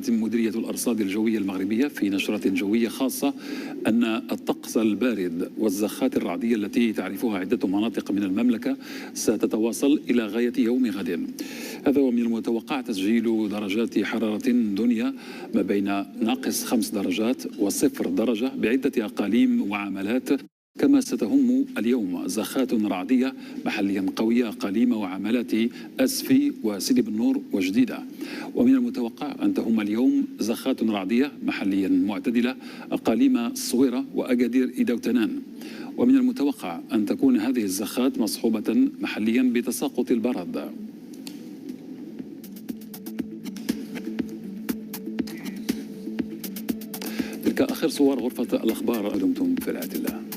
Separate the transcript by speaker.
Speaker 1: أعلنت مديرية الأرصاد الجوية المغربية في نشرة جوية خاصة أن الطقس البارد والزخات الرعدية التي تعرفها عدة مناطق من المملكة ستتواصل إلى غاية يوم غد. هذا ومن المتوقع تسجيل درجات حرارة دنيا ما بين -5 درجات و0 درجة بعدة أقاليم وعملات، كما ستهم اليوم زخات رعدية محليا قوية أقاليم وعملات أسفي وسيدي بنور وجديدة. ومن المتوقع أن تهم اليوم زخات رعدية محليا معتدلة أقاليم الصويرة وأكادير إيدا وتنان. ومن المتوقع أن تكون هذه الزخات مصحوبة محليا بتساقط البرد. تلك آخر صور غرفة الأخبار، دمتم في رعاية الله.